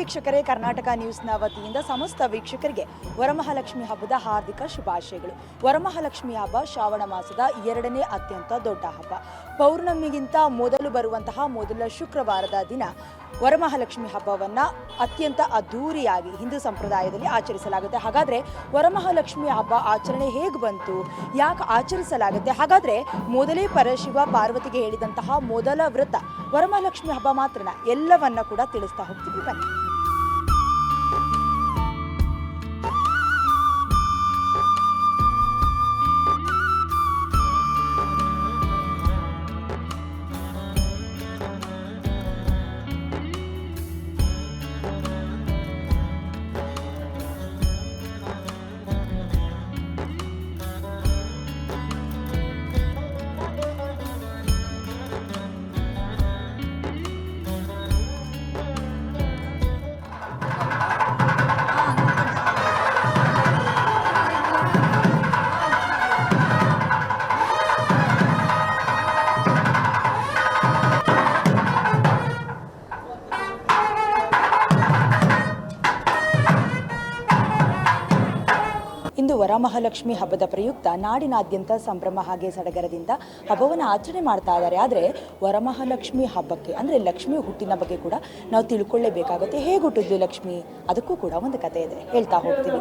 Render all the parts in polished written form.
ವೀಕ್ಷಕರೇ, ಕರ್ನಾಟಕ ನ್ಯೂಸ್ನ ವತಿಯಿಂದ ಸಮಸ್ತ ವೀಕ್ಷಕರಿಗೆ ವರಮಹಾಲಕ್ಷ್ಮಿ ಹಬ್ಬದ ಹಾರ್ದಿಕ ಶುಭಾಶಯಗಳು. ವರಮಹಾಲಕ್ಷ್ಮಿ ಹಬ್ಬ ಶ್ರಾವಣ ಮಾಸದ 2ನೇ ಅತ್ಯಂತ ದೊಡ್ಡ ಹಬ್ಬ. ಪೌರ್ಣಮಿಗಿಂತ ಮೊದಲು ಬರುವಂತಹ ಮೊದಲ ಶುಕ್ರವಾರದ ದಿನ ವರಮಹಾಲಕ್ಷ್ಮಿ ಹಬ್ಬವನ್ನು ಅತ್ಯಂತ ಅದ್ಧೂರಿಯಾಗಿ ಹಿಂದೂ ಸಂಪ್ರದಾಯದಲ್ಲಿ ಆಚರಿಸಲಾಗುತ್ತೆ. ಹಾಗಾದರೆ ವರಮಹಾಲಕ್ಷ್ಮಿ ಹಬ್ಬ ಆಚರಣೆ ಹೇಗೆ ಬಂತು, ಯಾಕೆ ಆಚರಿಸಲಾಗುತ್ತೆ? ಹಾಗಾದರೆ ಮೊದಲೇ ಪರಶಿವ ಪಾರ್ವತಿಗೆ ಹೇಳಿದಂತಹ ಮೊದಲ ವ್ರತ ವರಮಹಾಲಕ್ಷ್ಮಿ ಹಬ್ಬ ಮಾತ್ರನ, ಎಲ್ಲವನ್ನ ಕೂಡ ತಿಳಿಸ್ತಾ ಹೋಗ್ತೀವಿ. ಬನ್ನಿ. ಇಂದು ವರಮಹಾಲಕ್ಷ್ಮಿ ಹಬ್ಬದ ಪ್ರಯುಕ್ತ ನಾಡಿನಾದ್ಯಂತ ಸಂಭ್ರಮ ಹಾಗೆ ಸಡಗರದಿಂದ ಹಬ್ಬವನ್ನು ಆಚರಣೆ ಮಾಡ್ತಾ ಇದ್ದಾರೆ. ಆದರೆ ವರಮಹಾಲಕ್ಷ್ಮಿ ಹಬ್ಬಕ್ಕೆ ಅಂದರೆ ಲಕ್ಷ್ಮಿ ಹುಟ್ಟಿನ ಬಗ್ಗೆ ಕೂಡ ನಾವು ತಿಳ್ಕೊಳ್ಳೇಬೇಕಾಗುತ್ತೆ. ಹೇಗೆ ಹುಟ್ಟಿದ್ಲು ಲಕ್ಷ್ಮಿ, ಅದಕ್ಕೂ ಕೂಡ ಒಂದು ಕಥೆ ಇದೆ, ಹೇಳ್ತಾ ಹೋಗ್ತೀವಿ.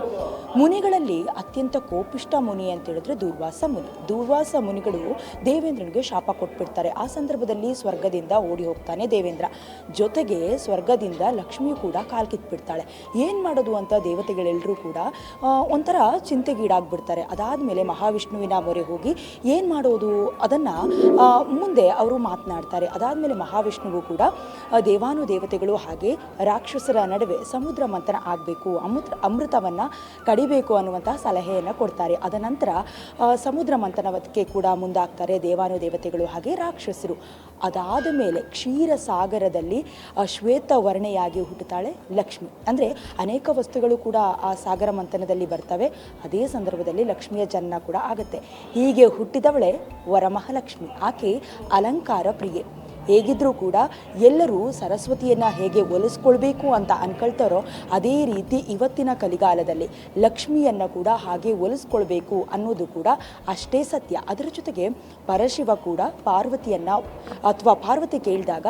ಮುನಿಗಳಲ್ಲಿ ಅತ್ಯಂತ ಕೋಪಿಷ್ಟ ಮುನಿ ಅಂತ ಹೇಳಿದ್ರೆ ದೂರ್ವಾಸ ಮುನಿ. ದೂರ್ವಾಸ ಮುನಿಗಳು ದೇವೇಂದ್ರನಿಗೆ ಶಾಪ ಕೊಟ್ಬಿಡ್ತಾರೆ. ಆ ಸಂದರ್ಭದಲ್ಲಿ ಸ್ವರ್ಗದಿಂದ ಓಡಿ ಹೋಗ್ತಾನೆ ದೇವೇಂದ್ರ. ಜೊತೆಗೆ ಸ್ವರ್ಗದಿಂದ ಲಕ್ಷ್ಮಿಯು ಕೂಡ ಕಾಲ್ ಕಿತ್ಬಿಡ್ತಾಳೆ. ಏನು ಮಾಡೋದು ಅಂತ ದೇವತೆಗಳೆಲ್ಲರೂ ಕೂಡ ಒಂಥರ ಚಿಂತೆಗೀಡಾಗ್ಬಿಡ್ತಾರೆ. ಅದಾದಮೇಲೆ ಮಹಾವಿಷ್ಣುವಿನ ಮೊರೆ ಹೋಗಿ ಏನು ಮಾಡೋದು ಅದನ್ನು ಮುಂದೆ ಅವರು ಮಾತನಾಡ್ತಾರೆ. ಅದಾದಮೇಲೆ ಮಹಾವಿಷ್ಣುವು ಕೂಡ ದೇವಾನುದೇವತೆಗಳು ಹಾಗೆ ರಾಕ್ಷಸರ ನಡುವೆ ಸಮುದ್ರ ಮಂಥನ ಆಗಬೇಕು, ಅಮೃತವನ್ನು ಕಡಿಬೇಕು ಅನ್ನುವಂಥ ಸಲಹೆಯನ್ನು ಕೊಡ್ತಾರೆ. ಅದನಂತರ ಸಮುದ್ರ ಮಂಥನಕ್ಕೆ ಕೂಡ ಮುಂದಾಗ್ತಾರೆ ದೇವಾನುದೇವತೆಗಳು ಹಾಗೆ ರಾಕ್ಷಸರು. ಅದಾದ ಮೇಲೆ ಕ್ಷೀರ ಸಾಗರದಲ್ಲಿ ಶ್ವೇತ ವರ್ಣೆಯಾಗಿ ಹುಟ್ಟುತ್ತಾಳೆ ಲಕ್ಷ್ಮಿ. ಅಂದರೆ ಅನೇಕ ವಸ್ತುಗಳು ಕೂಡ ಆ ಸಾಗರ ಮಂಥನದಲ್ಲಿ ಬರ್ತವೆ. ಅದೇ ಸಂದರ್ಭದಲ್ಲಿ ಲಕ್ಷ್ಮಿಯ ಜನ್ಮ ಕೂಡ ಆಗುತ್ತೆ. ಹೀಗೆ ಹುಟ್ಟಿದವಳೆ ವರಮಹಾಲಕ್ಷ್ಮಿ. ಆಕೆ ಅಲಂಕಾರ ಪ್ರಿಯೆ. ಹೇಗಿದ್ರೂ ಕೂಡ ಎಲ್ಲರೂ ಸರಸ್ವತಿಯನ್ನು ಹೇಗೆ ಒಲಿಸ್ಕೊಳ್ಬೇಕು ಅಂತ ಅನ್ಕೊಳ್ತಾರೋ ಅದೇ ರೀತಿ ಇವತ್ತಿನ ಕಲಿಗಾಲದಲ್ಲಿ ಲಕ್ಷ್ಮಿಯನ್ನು ಕೂಡ ಹಾಗೆ ಒಲಿಸ್ಕೊಳ್ಬೇಕು ಅನ್ನೋದು ಕೂಡ ಅಷ್ಟೇ ಸತ್ಯ. ಅದರ ಜೊತೆಗೆ ಪರಶಿವ ಕೂಡ ಪಾರ್ವತಿಯನ್ನು ಅಥವಾ ಪಾರ್ವತಿ ಕೇಳಿದಾಗ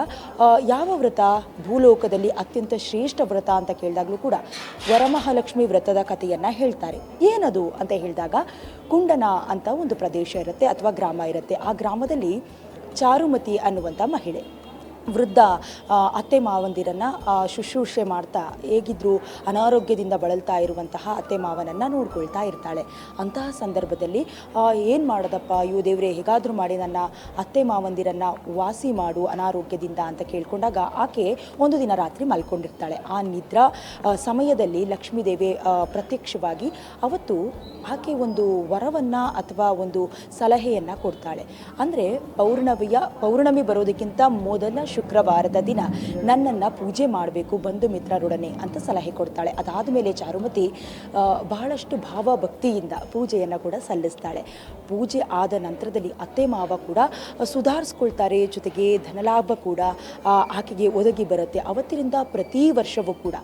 ಯಾವ ವ್ರತ ಭೂಲೋಕದಲ್ಲಿ ಅತ್ಯಂತ ಶ್ರೇಷ್ಠ ವ್ರತ ಅಂತ ಕೇಳಿದಾಗಲೂ ಕೂಡ ವರಮಹಾಲಕ್ಷ್ಮಿ ವ್ರತದ ಕಥೆಯನ್ನು ಹೇಳ್ತಾರೆ. ಏನದು ಅಂತ ಹೇಳಿದಾಗ, ಕುಂಡನ ಅಂತ ಒಂದು ಪ್ರದೇಶ ಇರುತ್ತೆ ಅಥವಾ ಗ್ರಾಮ ಇರುತ್ತೆ. ಆ ಗ್ರಾಮದಲ್ಲಿ ಚಾರುಮತಿ ಅನ್ನುವಂಥ ಮಹಿಳೆ ವೃದ್ಧ ಅತ್ತೆ ಮಾವಂದಿರನ್ನು ಶುಶ್ರೂಷೆ ಮಾಡ್ತಾ ಹೇಗಿದ್ದರೂ ಅನಾರೋಗ್ಯದಿಂದ ಬಳಲ್ತಾ ಇರುವಂತಹ ಅತ್ತೆ ಮಾವನನ್ನು ನೋಡ್ಕೊಳ್ತಾ ಇರ್ತಾಳೆ. ಅಂತಹ ಸಂದರ್ಭದಲ್ಲಿ ಏನು ಮಾಡೋದಪ್ಪ, ಇವು ದೇವರೇ ಹೇಗಾದರೂ ಮಾಡಿ ನನ್ನ ಅತ್ತೆ ಮಾವಂದಿರನ್ನು ವಾಸಿ ಮಾಡು ಅನಾರೋಗ್ಯದಿಂದ ಅಂತ ಕೇಳ್ಕೊಂಡಾಗ ಆಕೆ ಒಂದು ದಿನ ರಾತ್ರಿ ಮಲ್ಕೊಂಡಿರ್ತಾಳೆ. ಆ ನಿದ್ರಾ ಸಮಯದಲ್ಲಿ ಲಕ್ಷ್ಮೀದೇವಿ ಪ್ರತ್ಯಕ್ಷವಾಗಿ ಅವತ್ತು ಆಕೆ ಒಂದು ವರವನ್ನು ಅಥವಾ ಒಂದು ಸಲಹೆಯನ್ನು ಕೊಡ್ತಾಳೆ. ಅಂದರೆ ಪೌರ್ಣಮಿ ಬರೋದಕ್ಕಿಂತ ಮೊದಲ ಶುಕ್ರವಾರದ ದಿನ ನನ್ನನ್ನು ಪೂಜೆ ಮಾಡಬೇಕು ಬಂಧು ಮಿತ್ರರೊಡನೆ ಅಂತ ಸಲಹೆ ಕೊಡ್ತಾಳೆ. ಅದಾದ ಮೇಲೆ ಚಾರುಮತಿ ಬಹಳಷ್ಟು ಭಾವಭಕ್ತಿಯಿಂದ ಪೂಜೆಯನ್ನು ಕೂಡ ಸಲ್ಲಿಸ್ತಾಳೆ. ಪೂಜೆ ಆದ ನಂತರದಲ್ಲಿ ಅತ್ತೆ ಮಾವ ಕೂಡ ಸುಧಾರಿಸ್ಕೊಳ್ತಾರೆ. ಜೊತೆಗೆ ಧನಲಾಭ ಕೂಡ ಆಕೆಗೆ ಒದಗಿ ಬರುತ್ತೆ. ಅವತ್ತಿನಿಂದ ಪ್ರತಿ ವರ್ಷವೂ ಕೂಡ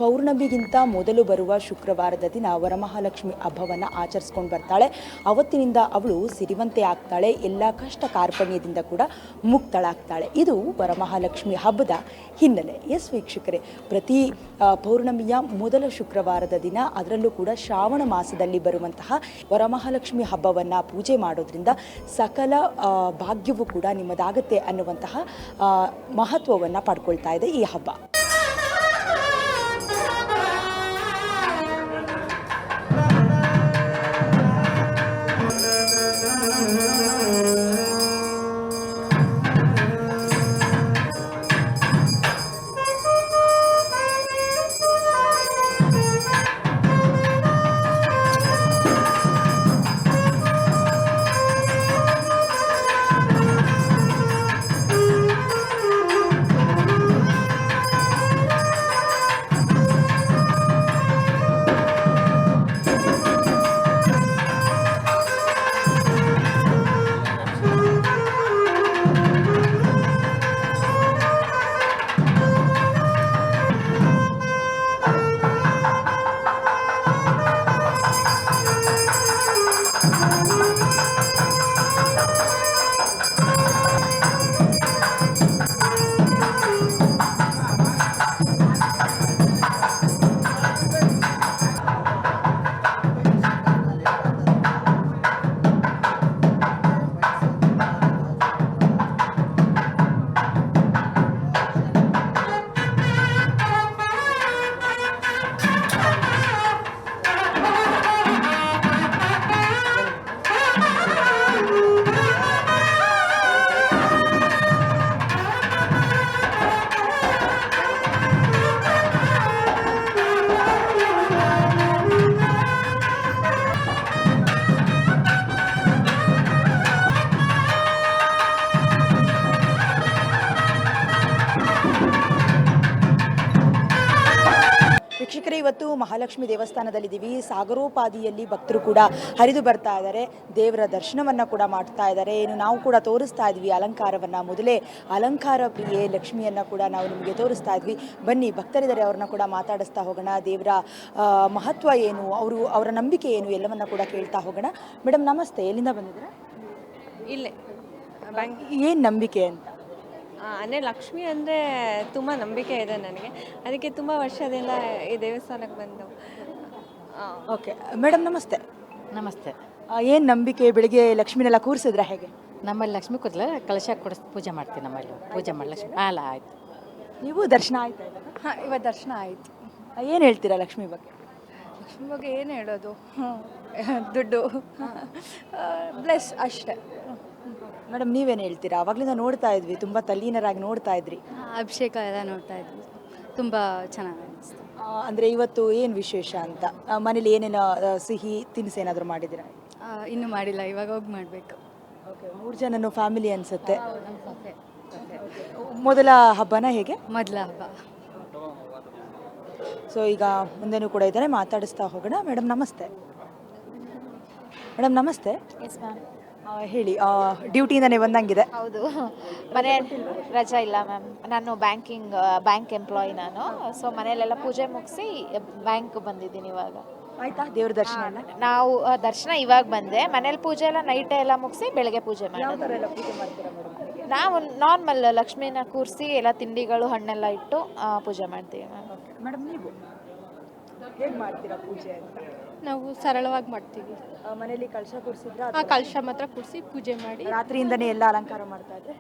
ಪೌರ್ಣಮಿಗಿಂತ ಮೊದಲು ಬರುವ ಶುಕ್ರವಾರದ ದಿನ ವರಮಹಾಲಕ್ಷ್ಮಿ ಹಬ್ಬವನ್ನು ಆಚರಿಸ್ಕೊಂಡು ಬರ್ತಾಳೆ. ಅವತ್ತಿನಿಂದ ಅವಳು ಸಿರಿವಂತೆ ಆಗ್ತಾಳೆ, ಎಲ್ಲ ಕಷ್ಟ ಕಾರ್ಪಣ್ಯದಿಂದ ಕೂಡ ಮುಕ್ತಳಾಗ್ತಾಳೆ. ಇದು ವರಮಹಾಲಕ್ಷ್ಮಿ ಹಬ್ಬದ ಹಿನ್ನೆಲೆ. ಎಸ್ ವೀಕ್ಷಕರೇ, ಪ್ರತಿ ಪೌರ್ಣಮಿಯ ಮೊದಲ ಶುಕ್ರವಾರದ ದಿನ, ಅದರಲ್ಲೂ ಕೂಡ ಶ್ರಾವಣ ಮಾಸದಲ್ಲಿ ಬರುವಂತಹ ವರಮಹಾಲಕ್ಷ್ಮಿ ಹಬ್ಬವನ್ನು ಪೂಜೆ ಮಾಡೋದ್ರಿಂದ ಸಕಲ ಭಾಗ್ಯವೂ ಕೂಡ ನಿಮ್ಮದಾಗುತ್ತೆ ಅನ್ನುವಂತಹ ಮಹತ್ವವನ್ನು ಪಡ್ಕೊಳ್ತಾ ಇದೆ ಈ ಹಬ್ಬ. ವೀಕ್ಷಕರೇ, ಇವತ್ತು ಮಹಾಲಕ್ಷ್ಮಿ ದೇವಸ್ಥಾನದಲ್ಲಿದ್ದೀವಿ. ಸಾಗರೋಪಾದಿಯಲ್ಲಿ ಭಕ್ತರು ಕೂಡ ಹರಿದು ಬರ್ತಾ ಇದ್ದಾರೆ, ದೇವರ ದರ್ಶನವನ್ನು ಕೂಡ ಮಾಡ್ತಾ ಇದ್ದಾರೆ. ಏನು ನಾವು ಕೂಡ ತೋರಿಸ್ತಾ ಇದ್ವಿ ಅಲಂಕಾರವನ್ನು. ಮೊದಲೇ ಅಲಂಕಾರ ಪ್ರಿಯೆ ಲಕ್ಷ್ಮಿಯನ್ನು ಕೂಡ ನಾವು ನಿಮಗೆ ತೋರಿಸ್ತಾ ಇದ್ವಿ. ಬನ್ನಿ, ಭಕ್ತರಿದ್ದಾರೆ, ಅವ್ರನ್ನ ಕೂಡ ಮಾತಾಡಿಸ್ತಾ ಹೋಗೋಣ. ದೇವರ ಮಹತ್ವ ಏನು, ಅವರ ನಂಬಿಕೆ ಏನು, ಎಲ್ಲವನ್ನ ಕೂಡ ಕೇಳ್ತಾ ಹೋಗೋಣ. ಮೇಡಮ್ ನಮಸ್ತೆ, ಎಲ್ಲಿಂದ ಬಂದಿದ್ದೀರಾ? ಇಲ್ಲೇ ಏನು ನಂಬಿಕೆ ಅಂತ? ಅಂದರೆ ಲಕ್ಷ್ಮಿ ಅಂದರೆ ತುಂಬ ನಂಬಿಕೆ ಇದೆ ನನಗೆ. ಅದಕ್ಕೆ ತುಂಬ ವರ್ಷದಿಂದ ಈ ದೇವಸ್ಥಾನಕ್ಕೆ ಬಂದು ಓಕೆ ಮೇಡಮ್ ನಮಸ್ತೆ. ನಮಸ್ತೆ. ಏನು ನಂಬಿಕೆ? ಬೆಳಿಗ್ಗೆ ಲಕ್ಷ್ಮಿನೆಲ್ಲ ಕೂರಿಸಿದ್ರೆ ಹೇಗೆ? ನಮ್ಮಲ್ಲಿ ಲಕ್ಷ್ಮಿ ಕೂದಲ ಕಲಶ ಕೊಡಿಸ್ ಪೂಜೆ ಮಾಡ್ತೀವಿ. ನಮ್ಮಲ್ಲಿ ಪೂಜೆ ಮಾಡಿ ಲಕ್ಷ್ಮಿ ಅಲ್ಲ ಆಯ್ತು. ನೀವು ದರ್ಶನ ಆಯ್ತಾ? ಹಾಂ, ಇವತ್ತು ದರ್ಶನ ಆಯಿತು. ಏನು ಹೇಳ್ತೀರಾ ಲಕ್ಷ್ಮಿ ಬಗ್ಗೆ? ಲಕ್ಷ್ಮಿ ಬಗ್ಗೆ ಏನು ಹೇಳೋದು, ದುಡ್ಡು ಬ್ಲೆಸ್ ಅಷ್ಟೇ. ಮೇಡಮ್ ನೀವೇನು ಹೇಳ್ತೀರಾ? ಆವಾಗಲಿಂದ ನೋಡ್ತಾ ಇದ್ವಿ, ತುಂಬ ತಲ್ಲೀನರಾಗಿ ನೋಡ್ತಾ ಇದ್ರಿ. ಅಭಿಷೇಕ ಎಲ್ಲ ನೋಡ್ತಾ ಇದ್ವಿ, ತುಂಬ ಚೆನ್ನಾಗಿ ಅನಿಸ್ತು. ಅಂದರೆ ಇವತ್ತು ಏನು ವಿಶೇಷ ಅಂತ, ಮನೇಲಿ ಏನೇನು ಸಿಹಿ ತಿನಿಸು ಏನಾದರೂ ಮಾಡಿದ್ದೀರಾ? ಇನ್ನೂ ಮಾಡಿಲ್ಲ, ಇವಾಗ ಹೋಗಿ ಮಾಡಬೇಕು. ಓಕೆ, 3 ಜನನು ಫ್ಯಾಮಿಲಿ ಅನಿಸುತ್ತೆ. ಮೊದಲ ಹಬ್ಬನ ಹೇಗೆ? ಮೊದಲ ಹಬ್ಬ. ಸೊ ಈಗ ಮುಂದೆನೂ ಕೂಡ ಇದ್ದಾರೆ, ಮಾತಾಡಿಸ್ತಾ ಹೋಗೋಣ. ಮೇಡಮ್ ನಮಸ್ತೆ. ಮೇಡಮ್ ನಮಸ್ತೆ. Yes ma'am. ಹೇಳಿ, ಡ್ಯೂಟಿಯಿಂದನೇ ಬಂದಂಗಿದೆ. ಹೌದು, ಮನೆ ರಜಾ ಇಲ್ಲ ಮ್ಯಾಮ್. ನಾನು ಬ್ಯಾಂಕ್ ಎಂಪ್ಲಾಯಿ ನಾನು. ಸೊ ಮನೆಯಲ್ಲೆಲ್ಲ ಪೂಜೆ ಮುಗಿಸಿ ಬ್ಯಾಂಕ್ ಬಂದಿದ್ದೀನಿ ಇವಾಗ. ಆಯ್ತಾ ದೇವ್ರ ದರ್ಶನ ಎಲ್ಲ? ನಾವು ದರ್ಶನ ಇವಾಗ ಬಂದೆ. ಮನೇಲಿ ಪೂಜೆ ಎಲ್ಲ ನೈಟೇ ಎಲ್ಲ ಮುಗಿಸಿ ಬೆಳಗ್ಗೆ ಪೂಜೆ ಯಾವ ಮಾಡೋದು. ಥರ ಎಲ್ಲ ಪೂಜೆ ಮಾಡ್ತೀರಾ ಮೇಡಮ್? ನಾವು ನಾರ್ಮಲ್ ಲಕ್ಷ್ಮಿನ ಕೂರಿಸಿ ಎಲ್ಲ ತಿಂಡಿಗಳು ಹಣ್ಣೆಲ್ಲ ಇಟ್ಟು ಪೂಜೆ ಮಾಡ್ತೀವಿ ಮ್ಯಾಮ್. ಮೇಡಮ್ ನೀವು ಹೇಗೆ ಮಾಡ್ತೀರಾ ಪೂಜೆ ಅಂತ? ನಾವು ಸರಳವಾಗಿ ಮಾಡ್ತೀವಿ. ಮನೇಲಿ ಕಳಶ ಕೂರಿಸಿದ್ರ? ಆ ಕಲಶ ಮಾತ್ರ ಕೂರಿಸಿ ಪೂಜೆ ಮಾಡಿ, ರಾತ್ರಿಯಿಂದನೇ ಎಲ್ಲ ಅಲಂಕಾರ ಮಾಡ್ತಾ ಇದ್ರೆ?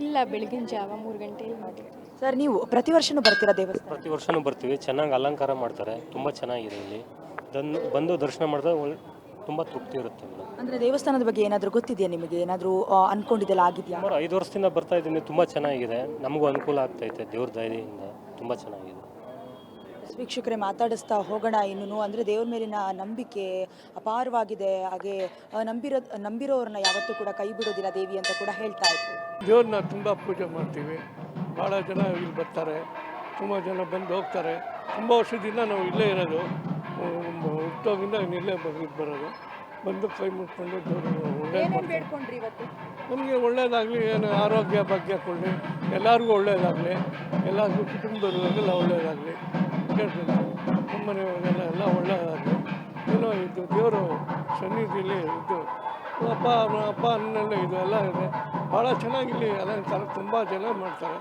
ಇಲ್ಲ ಬೆಳಗಿನ ಜಾವ 3 ಗಂಟೆಗೆ ಮಾಡ್ತೀವಿ. ಸರ್, ನೀವು ಪ್ರತಿ ವರ್ಷನೂ ಬರ್ತೀರಾ ದೇವಸ್ಥಾನ? ಪ್ರತಿ ವರ್ಷವೂ ಬರ್ತೀವಿ. ಚೆನ್ನಾಗಿ ಅಲಂಕಾರ ಮಾಡ್ತಾರೆ, ತುಂಬ ಚೆನ್ನಾಗಿದೆ ಇಲ್ಲಿ. ಬಂದು ದರ್ಶನ ಮಾಡಿದ್ರೆ ತುಂಬ ತೃಪ್ತಿ ಇರುತ್ತೆ ಮೇಡಮ್. ಅಂದರೆ ದೇವಸ್ಥಾನದ ಬಗ್ಗೆ ಏನಾದರೂ ಗೊತ್ತಿದೆಯಾ ನಿಮಗೆ? ಏನಾದರೂ ಅನ್ಕೊಂಡಿದ್ದೆಲ್ಲ ಆಗಿದೆಯಾ? ಸುಮಾರು 5 ವರ್ಷದಿಂದ ಬರ್ತಾ ಇದ್ದೀನಿ. ತುಂಬ ಚೆನ್ನಾಗಿದೆ, ನಮಗೂ ಅನುಕೂಲ ಆಗ್ತೈತೆ ದೇವ್ರ ದಯೆಯಿಂದ. ತುಂಬ ಚೆನ್ನಾಗಿದೆ. ವೀಕ್ಷಕರೇ, ಮಾತಾಡಿಸ್ತಾ ಹೋಗೋಣ ಇನ್ನೂ. ಅಂದರೆ ದೇವ್ರ ಮೇಲಿನ ನಂಬಿಕೆ ಅಪಾರವಾಗಿದೆ. ಹಾಗೆ ನಂಬಿರೋರನ್ನ ಯಾವತ್ತೂ ಕೂಡ ಕೈ ಬಿಡೋದಿಲ್ಲ ದೇವಿ ಅಂತ ಕೂಡ ಹೇಳ್ತಾ ಇದ್ರು. ದೇವ್ರನ್ನ ತುಂಬ ಪೂಜೆ ಮಾಡ್ತೀವಿ. ಭಾಳ ಜನ ಇಲ್ಲಿ ಬರ್ತಾರೆ, ತುಂಬ ಜನ ಬಂದು ಹೋಗ್ತಾರೆ. ತುಂಬ ವರ್ಷದಿಂದ ನಾವು ಇಲ್ಲೇ ಇರೋದು, ಹುಟ್ಟೋಗಿಂದ ಇಲ್ಲೇ ಬರೋದು. ಬಂದು ಕೈ ಮುಟ್ಕೊಂಡು ಒಳ್ಳೇದು ಬೇಡ್ಕೊಂಡ್ರಿ ಇವತ್ತು? ನಮಗೆ ಒಳ್ಳೇದಾಗಲಿ, ಏನು ಆರೋಗ್ಯ ಭಾಗ್ಯ ಕೊಡಲಿ, ಎಲ್ಲರಿಗೂ ಒಳ್ಳೇದಾಗಲಿ, ಎಲ್ಲರಿಗೂ ಕುಟುಂಬದವ್ರಿಗೆಲ್ಲ ಒಳ್ಳೇದಾಗಲಿ ಕೇಳ್ತೀನಿ. ನಮ್ಮನೆಯವ್ರಿಗೆಲ್ಲ ಎಲ್ಲ ಒಳ್ಳೇದಾಗಲಿ. ಏನೋ ಇದು ದೇವರು ಸನ್ನಿಧಿಲಿ ಇದು ಅಪ್ಪ ಅನ್ನೆಲ್ಲ ಇದು ಎಲ್ಲ ಇದೆ. ಭಾಳ ಚೆನ್ನಾಗಿಲ್ಲಿ ಅಲಂಕಾರ ತುಂಬ ಜನ ಮಾಡ್ತಾರೆ.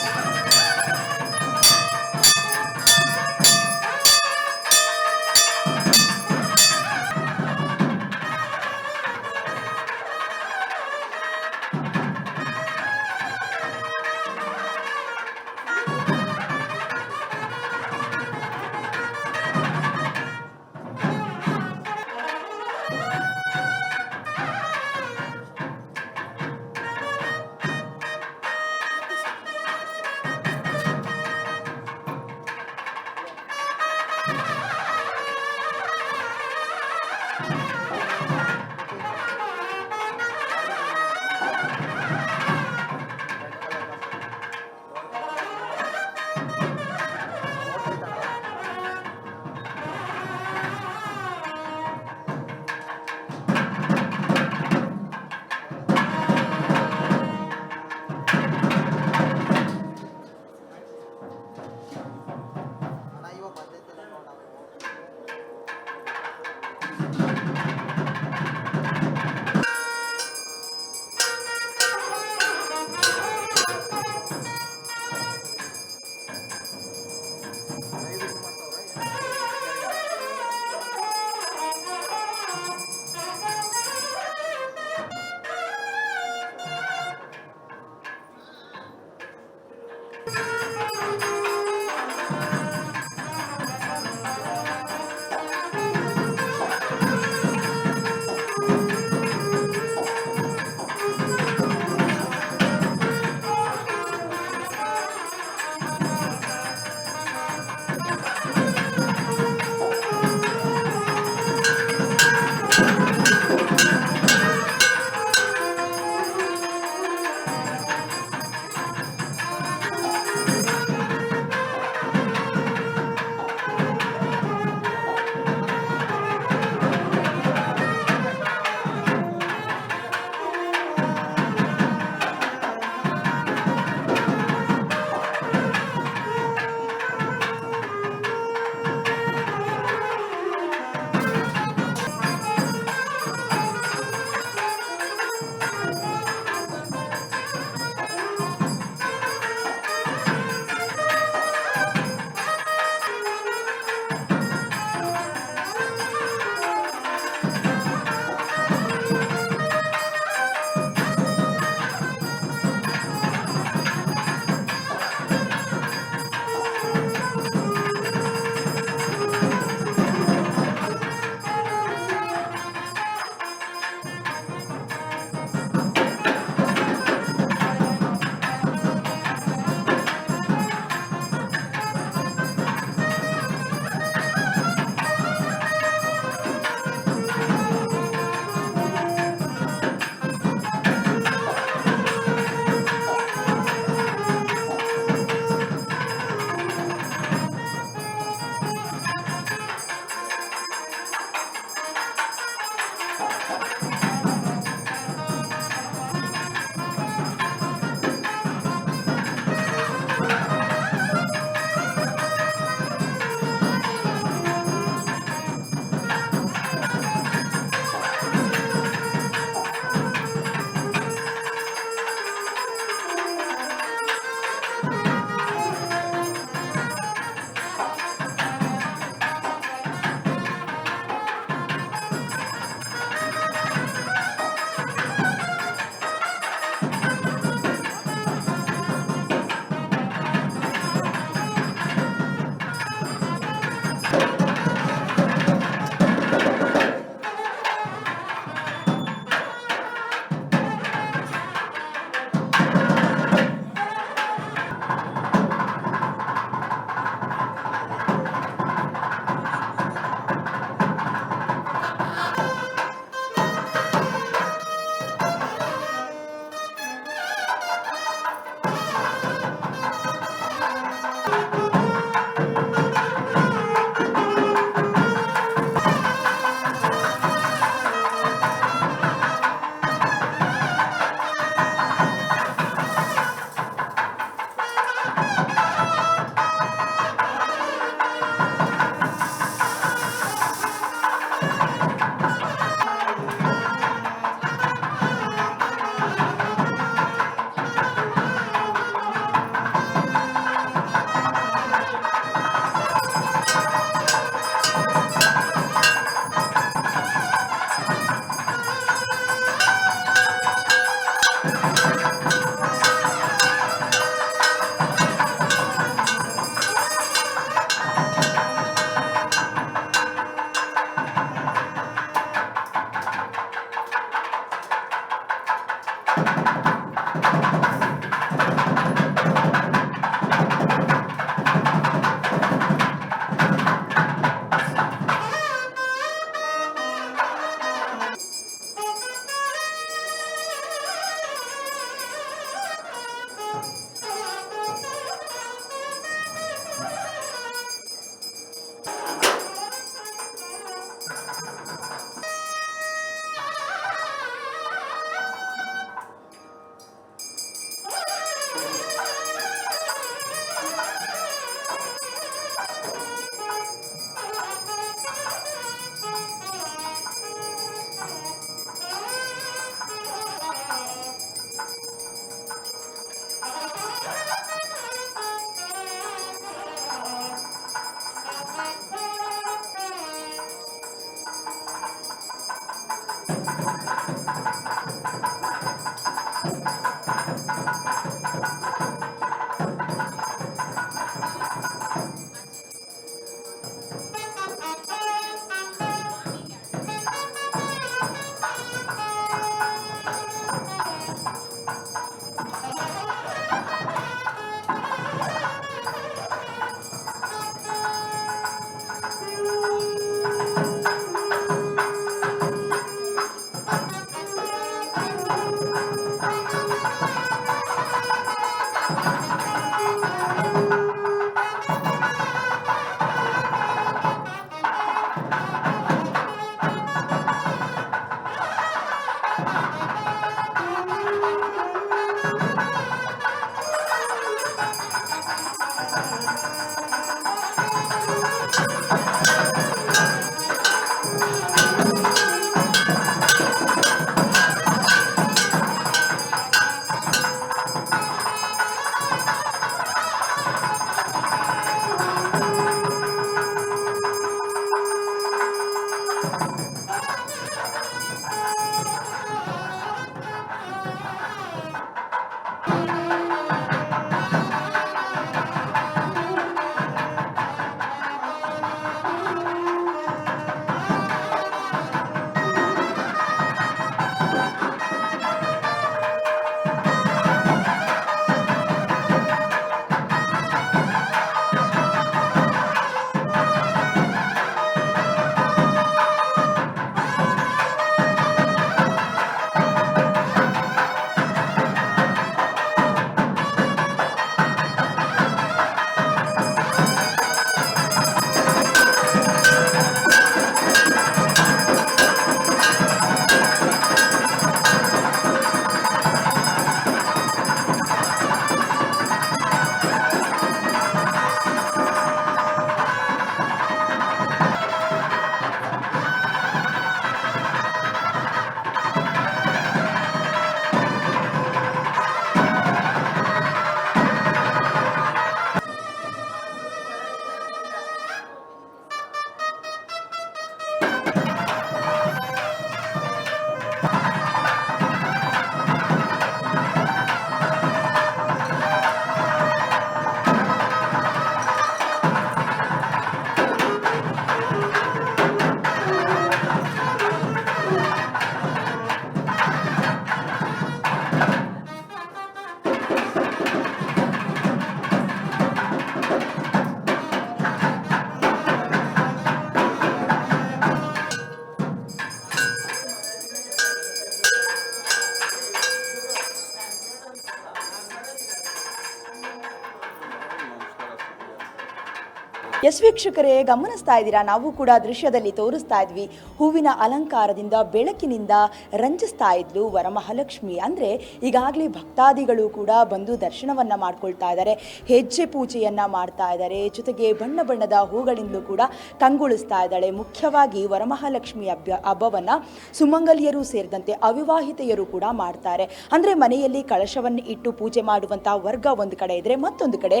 ಎಸ್ ವೀಕ್ಷಕರೇ, ಗಮನಿಸ್ತಾ ಇದ್ದೀರಾ, ನಾವು ಕೂಡ ದೃಶ್ಯದಲ್ಲಿ ತೋರಿಸ್ತಾ ಇದ್ವಿ. ಹೂವಿನ ಅಲಂಕಾರದಿಂದ ಬೆಳಕಿನಿಂದ ರಂಜಿಸ್ತಾ ಇದ್ಲು ವರಮಹಾಲಕ್ಷ್ಮಿ. ಅಂದರೆ ಈಗಾಗಲೇ ಭಕ್ತಾದಿಗಳು ಕೂಡ ಬಂದು ದರ್ಶನವನ್ನು ಮಾಡ್ಕೊಳ್ತಾ ಇದ್ದಾರೆ, ಹೆಜ್ಜೆ ಪೂಜೆಯನ್ನು ಮಾಡ್ತಾ ಇದ್ದಾರೆ, ಜೊತೆಗೆ ಬಣ್ಣ ಬಣ್ಣದ ಹೂಗಳಿಂದಲೂ ಕೂಡ ಕಂಗೊಳಿಸ್ತಾ ಇದ್ದಾಳೆ. ಮುಖ್ಯವಾಗಿ ವರಮಹಾಲಕ್ಷ್ಮಿ ಹಬ್ಬವನ್ನು ಸುಮಂಗಲಿಯರು ಸೇರಿದಂತೆ ಅವಿವಾಹಿತೆಯರು ಕೂಡ ಮಾಡ್ತಾರೆ. ಅಂದರೆ ಮನೆಯಲ್ಲಿ ಕಳಶವನ್ನು ಇಟ್ಟು ಪೂಜೆ ಮಾಡುವಂಥ ವರ್ಗ ಒಂದು ಕಡೆ ಇದ್ದರೆ, ಮತ್ತೊಂದು ಕಡೆ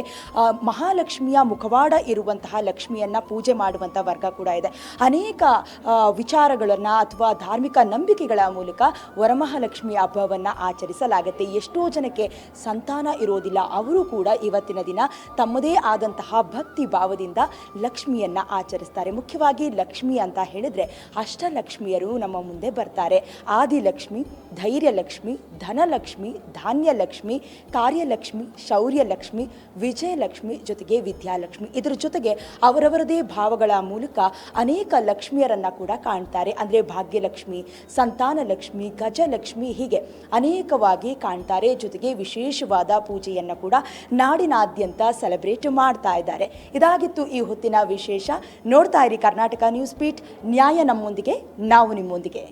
ಮಹಾಲಕ್ಷ್ಮಿಯ ಮುಖವಾಡ ಇರುವಂತಹ ಲಕ್ಷ್ಮಿಯನ್ನು ಪೂಜೆ ಮಾಡುವಂಥ ವರ್ಗ ಕೂಡ ಇದೆ. ಅನೇಕ ವಿಚಾರಗಳನ್ನು ಅಥವಾ ಧಾರ್ಮಿಕ ನಂಬಿಕೆಗಳ ಮೂಲಕ ವರಮಹಾಲಕ್ಷ್ಮಿ ಹಬ್ಬವನ್ನು ಆಚರಿಸಲಾಗುತ್ತೆ. ಎಷ್ಟೋ ಜನಕ್ಕೆ ಸಂತಾನ ಇರೋದಿಲ್ಲ, ಅವರು ಕೂಡ ಇವತ್ತಿನ ದಿನ ತಮ್ಮದೇ ಆದಂತಹ ಭಕ್ತಿ ಭಾವದಿಂದ ಲಕ್ಷ್ಮಿಯನ್ನು ಆಚರಿಸ್ತಾರೆ. ಮುಖ್ಯವಾಗಿ ಲಕ್ಷ್ಮಿ ಅಂತ ಹೇಳಿದರೆ ಅಷ್ಟಲಕ್ಷ್ಮಿಯರು ನಮ್ಮ ಮುಂದೆ ಬರ್ತಾರೆ. ಆದಿಲಕ್ಷ್ಮಿ, ಧೈರ್ಯಲಕ್ಷ್ಮಿ, ಧನಲಕ್ಷ್ಮಿ, ಧಾನ್ಯಲಕ್ಷ್ಮಿ, ಕಾರ್ಯಲಕ್ಷ್ಮಿ, ಶೌರ್ಯಲಕ್ಷ್ಮಿ, ವಿಜಯಲಕ್ಷ್ಮಿ, ಜೊತೆಗೆ ವಿದ್ಯಾಲಕ್ಷ್ಮಿ. ಇದರ ಜೊತೆಗೆ ಅವರವರದೇ ಭಾವಗಳ ಮೂಲಕ ಅನೇಕ ಲಕ್ಷ್ಮಿಯರನ್ನು ಕೂಡ ಕಾಣ್ತಾರೆ. ಅಂದರೆ ಭಾಗ್ಯಲಕ್ಷ್ಮಿ, ಸಂತಾನ ಲಕ್ಷ್ಮಿ, ಗಜಲಕ್ಷ್ಮಿ, ಹೀಗೆ ಅನೇಕವಾಗಿ ಕಾಣ್ತಾರೆ. ಜೊತೆಗೆ ವಿಶೇಷವಾದ ಪೂಜೆಯನ್ನು ಕೂಡ ನಾಡಿನಾದ್ಯಂತ ಸೆಲೆಬ್ರೇಟ್ ಮಾಡ್ತಾ ಇದ್ದಾರೆ. ಇದಾಗಿತ್ತು ಈ ಹೊತ್ತಿನ ವಿಶೇಷ. ನೋಡ್ತಾ ಇರಿ ಕರ್ನಾಟಕ ನ್ಯೂಸ್ ಬೀಟ್, ನ್ಯಾಯ ನಮ್ಮೊಂದಿಗೆ, ನಾವು ನಿಮ್ಮೊಂದಿಗೆ.